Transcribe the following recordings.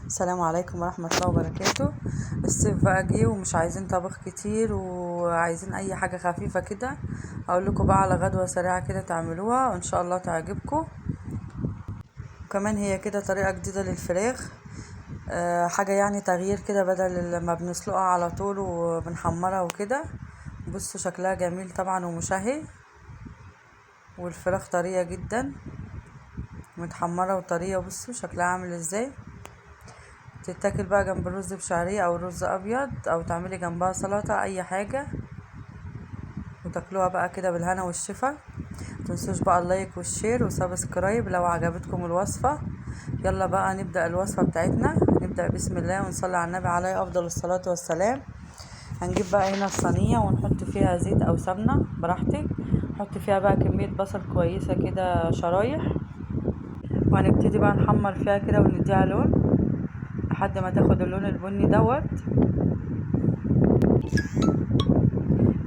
السلام عليكم ورحمة الله وبركاته. الصيف بقى جه ومش عايزين طبخ كتير وعايزين اي حاجة خفيفة كده. اقول لكم بقى على غدوة سريعة كده تعملوها وان شاء الله تعجبكم. وكمان هي كده طريقة جديدة للفراخ. حاجة يعني تغيير كده بدل ما بنسلقها على طول وبنحمرها وكده. بصوا شكلها جميل طبعا ومشهي، والفراخ طرية جدا متحمرة وطرية. بصوا شكلها عامل ازاي. تتاكل بقى جنب الرز بشعرية او رز ابيض، او تعملي جنبها سلطة اي حاجة وتاكلوها بقى كده بالهنا والشفا. متنسوش بقى اللايك والشير وسبسكرايب لو عجبتكم الوصفة. يلا بقى نبدأ الوصفة بتاعتنا. نبدأ بسم الله ونصلي على النبي عليه افضل الصلاة والسلام. هنجيب بقى هنا الصينية ونحط فيها زيت او سمنة براحتك. نحط فيها بقى كمية بصل كويسة كده شرايح، وهنبتدي بقى نحمر فيها كده ونديها لون لحد ما تاخد اللون البني دوت.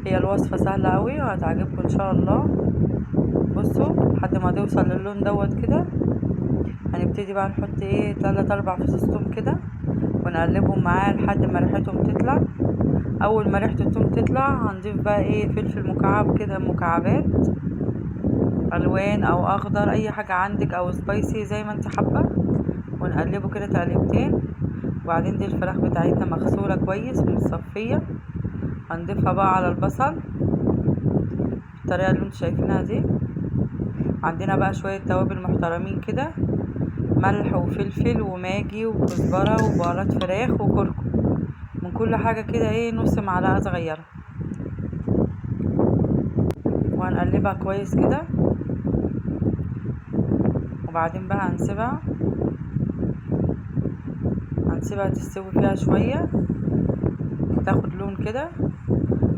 هي الوصفة سهلة قوي وهتعجبكم ان شاء الله. بصوا لحد ما توصل للون دوت كده، هنبتدي بقى نحط 3-4 فصوص توم كده ونقلبهم معاه لحد ما ريحتهم تطلع. اول ما ريحة التوم تطلع هنضيف بقى فلفل مكعب كده، مكعبات الوان او اخضر اي حاجة عندك، او سبايسي زي ما انت حابة، ونقلبه كده تقلبتين. وبعدين دي الفراخ بتاعتنا مغسولة كويس ومتصفية، هنضيفها بقى على البصل بالطريقة اللي انتوا شايفينها دي. عندنا بقى شوية توابل محترمين كده، ملح وفلفل وماجي وكزبرة وبهارات فراخ وكركم، من كل حاجة كده نص معلقة صغيرة. وهنقلبها كويس كده، وبعدين بقى هنسيبها تستوي فيها شوية تاخد لون كده.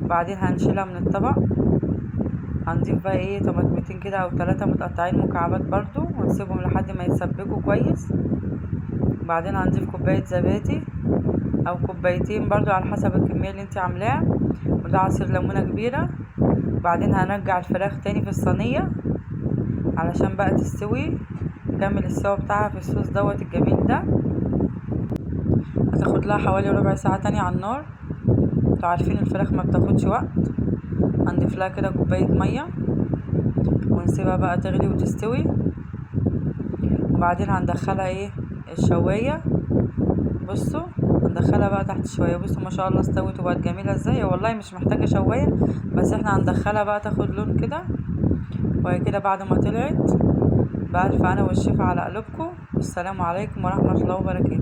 وبعدين هنشيلها من الطبق. هنضيف بقى طماطمتين كده او 3 متقطعين مكعبات برضو، ونسيبهم لحد ما يتسبكوا كويس. وبعدين هنضيف كوباية زبادي او كوبايتين برضو على حسب الكمية اللي انت عاملاها، وده عصير ليمونة كبيرة. وبعدين هنرجع الفراخ تاني في الصينية علشان بقى تستوي، نكمل السوا بتاعها في الصوص دوت الجميل ده. هتاخد لها حوالي ربع ساعة تاني على النار. انتوا عارفين الفراخ ما بتاخدش وقت. هنضيف لها كده كوباية مية ونسيبها بقى تغلي وتستوي. وبعدين هندخلها الشواية. بصوا هندخلها بقى تحت الشواية. بصوا ما شاء الله استوت وبقت جميلة ازاي، والله مش محتاجة شواية، بس احنا هندخلها بقى تاخد لون كده. وهي كده بعد ما طلعت بألف هنا والشفا على قلوبكم. والسلام عليكم ورحمة الله وبركاته.